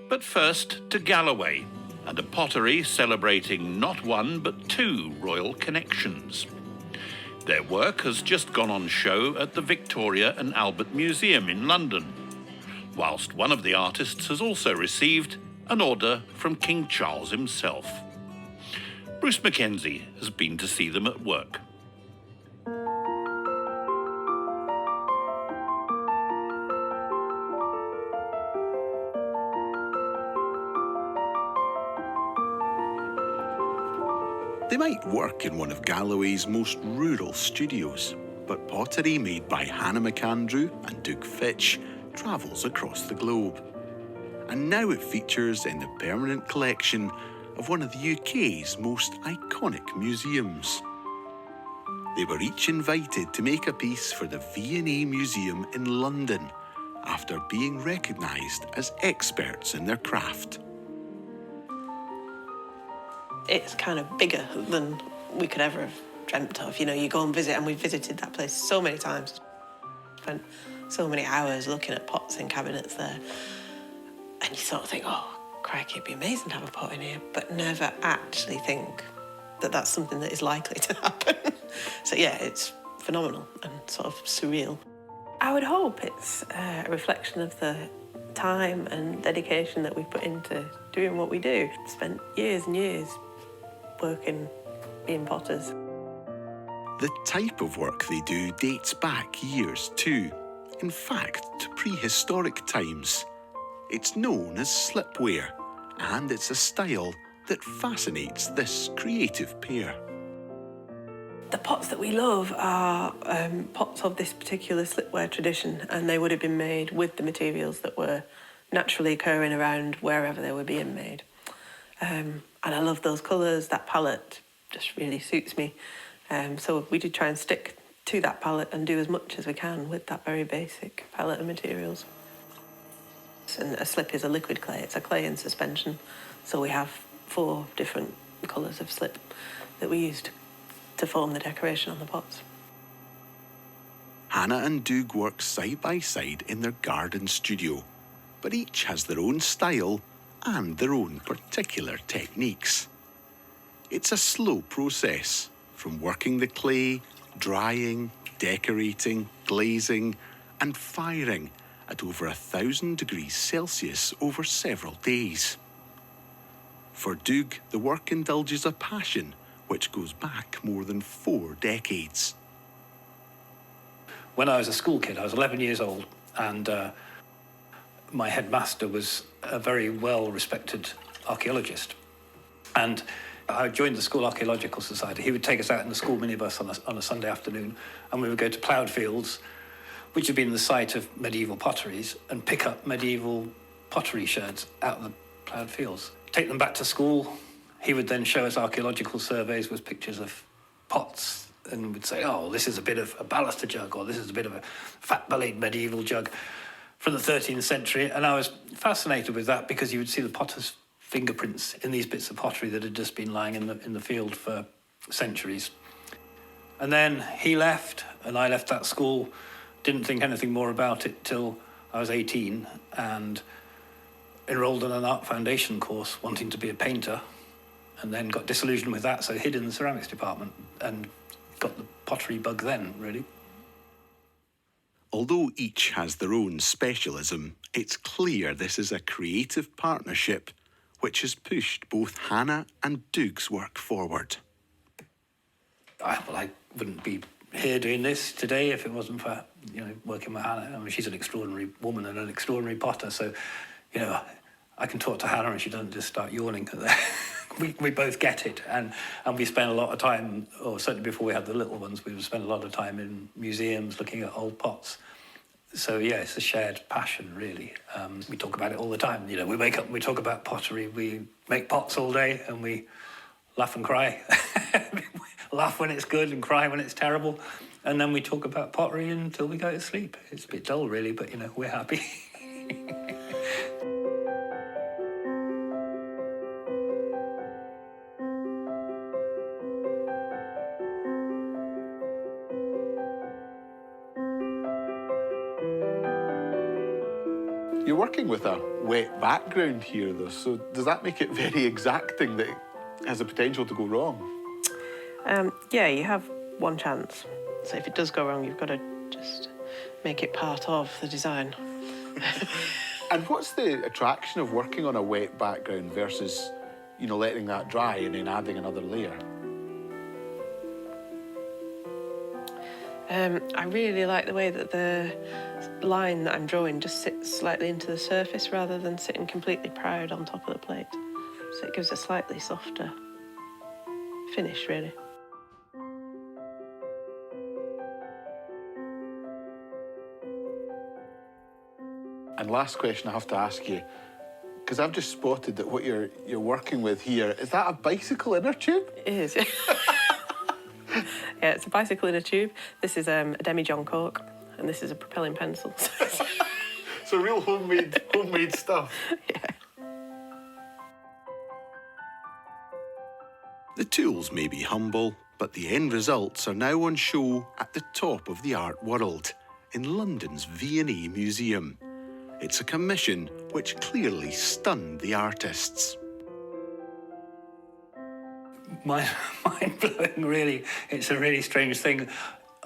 But first to Galloway, and a pottery celebrating not one but two royal connections. Their work has just gone on show at the Victoria and Albert Museum in London, whilst one of the artists has also received an order from King Charles himself. Bruce McKenzie has been to see them at work. They might work in one of Galloway's most rural studios, but pottery made by Hannah McAndrew and Doug Fitch travels across the globe. And now it features in the permanent collection of one of the UK's most iconic museums. They were each invited to make a piece for the V&A Museum in London after being recognised as experts in their craft. It's kind of bigger than we could ever have dreamt of. You know, you go and visit, and we've visited that place so many times. Spent so many hours looking at pots and cabinets there. And you sort of think, oh, crikey, it'd be amazing to have a pot in here, but never actually think that that's something that is likely to happen. So, yeah, it's phenomenal and sort of surreal. I would hope it's a reflection of the time and dedication that we put into doing what we do. Spent years and years working, being potters. The type of work they do dates back years too. In fact, to prehistoric times. It's known as slipware, and it's a style that fascinates this creative pair. The pots that we love are pots of this particular slipware tradition, and they would have been made with the materials that were naturally occurring around wherever they were being made. And I love those colours. That palette just really suits me. So we did try and stick to that palette and do as much as we can with that very basic palette of materials. And a slip is a liquid clay. It's a clay in suspension. So we have 4 different colours of slip that we used to form the decoration on the pots. Hannah and Doug work side by side in their garden studio, but each has their own style and their own particular techniques. It's a slow process, from working the clay, drying, decorating, glazing, and firing at over 1,000 degrees Celsius over several days. For Doug, the work indulges a passion which goes back more than 4 decades. When I was a school kid, I was 11 years old, and my headmaster was a very well-respected archaeologist. And I joined the School Archaeological Society. He would take us out in the school minibus on a Sunday afternoon, and we would go to ploughed fields, which had been the site of medieval potteries, and pick up medieval pottery sherds out of the ploughed fields. Take them back to school. He would then show us archaeological surveys with pictures of pots, and would say, oh, this is a bit of a baluster jug, or this is a bit of a fat-bellied medieval jug from the 13th century. And I was fascinated with that because you would see the potter's fingerprints in these bits of pottery that had just been lying in the field for centuries. And then he left, and I left that school. Didn't think anything more about it till I was 18 and enrolled in an art foundation course wanting to be a painter, and then got disillusioned with that, so hid in the ceramics department and got the pottery bug then, really. Although each has their own specialism, it's clear this is a creative partnership which has pushed both Hannah and Doug's work forward. I wouldn't be here doing this today if it wasn't for, working with Hannah. I mean, she's an extraordinary woman and an extraordinary potter, so, I can talk to Hannah and she doesn't just start yawning. We both get it, and we spend a lot of time, or certainly before we had the little ones, we would spend a lot of time in museums looking at old pots. So, yeah, it's a shared passion, really. We talk about it all the time. We wake up and we talk about pottery. We make pots all day and we laugh and cry. Laugh when it's good and cry when it's terrible. And then we talk about pottery until we go to sleep. It's a bit dull, really, but, we're happy. You're working with a wet background here, though, so does that make it very exacting that it has the potential to go wrong? Yeah, you have one chance. So if it does go wrong, you've got to just make it part of the design. And what's the attraction of working on a wet background versus, you know, letting that dry and then adding another layer? I really like the way that the line that I'm drawing just sits slightly into the surface rather than sitting completely proud on top of the plate. So it gives a slightly softer finish, really. And last question I have to ask you, because I've just spotted that what you're working with here, is that a bicycle inner tube? It is. Yeah, it's a bicycle in a tube. This is a demi-john cork, and this is a propelling pencil. So real homemade stuff. Yeah. The tools may be humble, but the end results are now on show at the top of the art world, in London's V&A Museum. It's a commission which clearly stunned the artists. Mind-blowing, really. It's a really strange thing.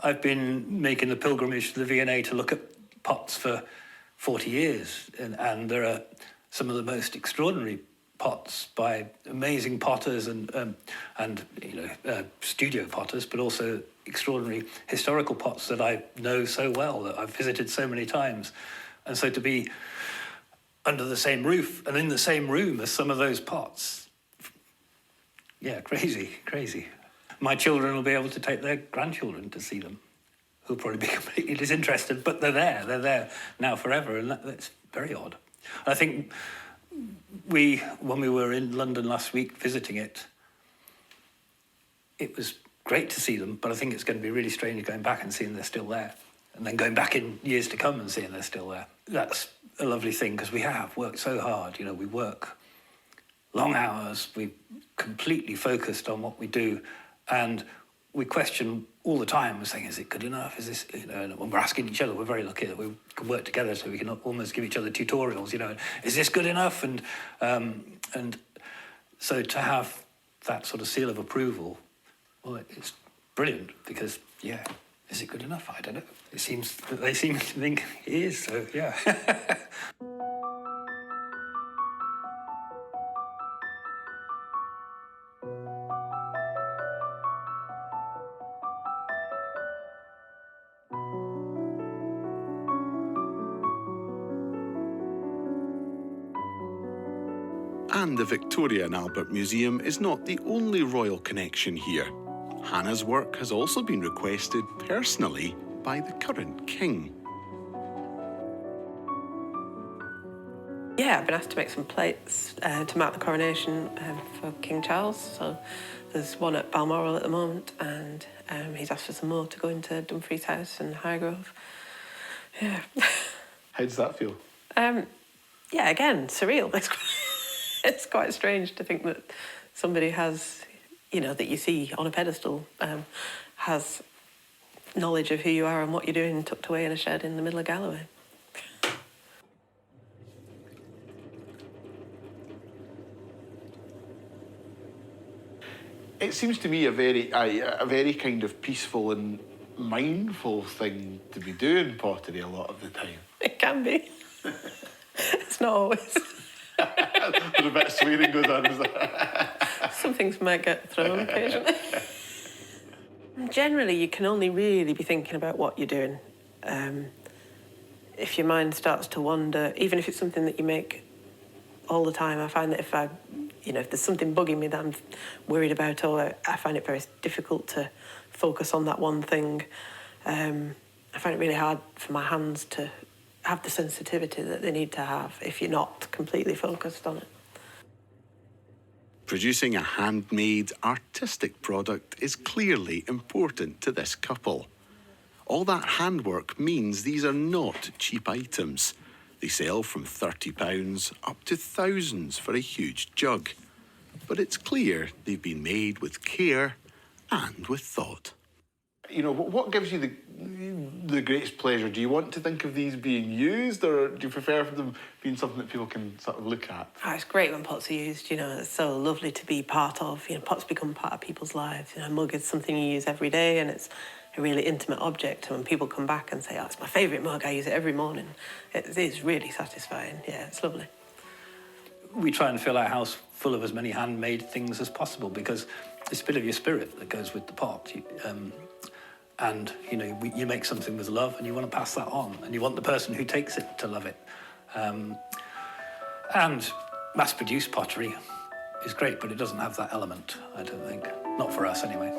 I've been making the pilgrimage to the V&A to look at pots for 40 years, and there are some of the most extraordinary pots by amazing potters and studio potters, but also extraordinary historical pots that I know so well, that I've visited so many times. And so to be under the same roof and in the same room as some of those pots, yeah, crazy. My children will be able to take their grandchildren to see them, who'll probably be completely disinterested, but they're there now forever, and that's very odd. I think when we were in London last week visiting it, it was great to see them, but I think it's going to be really strange going back and seeing they're still there, and then going back in years to come and seeing they're still there. That's a lovely thing, because we have worked so hard. You know, we work long hours, we completely focused on what we do, and we question all the time. We're saying, is it good enough? Is this, you know, and when we're asking each other, we're very lucky that we can work together, so we can almost give each other tutorials, you know, is this good enough? And so to have that sort of seal of approval, well, it's brilliant, because, yeah, is it good enough? I don't know. It seems that they seem to think it is, so, yeah. And the Victoria and Albert Museum is not the only royal connection here. Hannah's work has also been requested personally by the current king. Yeah, I've been asked to make some plates to mark the coronation for King Charles. So there's one at Balmoral at the moment, and he's asked for some more to go into Dumfries House and Highgrove. Yeah. How does that feel? Yeah, again, surreal. It's quite strange to think that somebody has, you know, that you see on a pedestal, has knowledge of who you are and what you're doing tucked away in a shed in the middle of Galloway. It seems to me a very kind of peaceful and mindful thing to be doing pottery a lot of the time. It can be. It's not always. There's a bit of swearing goes on, is there? Some things might get thrown occasionally. Generally, you can only really be thinking about what you're doing. If your mind starts to wander, even if it's something that you make all the time, I find that if there's something bugging me that I'm worried about, or I find it very difficult to focus on that one thing. I find it really hard for my hands to have the sensitivity that they need to have if you're not completely focused on it. Producing a handmade, artistic product is clearly important to this couple. All that handwork means these are not cheap items. They sell from £30 up to thousands for a huge jug. But it's clear they've been made with care and with thought. You know, what gives you the greatest pleasure? Do you want to think of these being used, or do you prefer them being something that people can sort of look at? Oh, it's great when pots are used, you know, it's so lovely to be part of. You know, pots become part of people's lives. You know, a mug is something you use every day, and it's a really intimate object. And when people come back and say, oh, it's my favourite mug, I use it every morning, it is really satisfying. Yeah, it's lovely. We try and fill our house full of as many handmade things as possible, because it's a bit of your spirit that goes with the pot. And, you know, you make something with love and you want to pass that on, and you want the person who takes it to love it. And mass-produced pottery is great, but it doesn't have that element, I don't think. Not for us, anyway.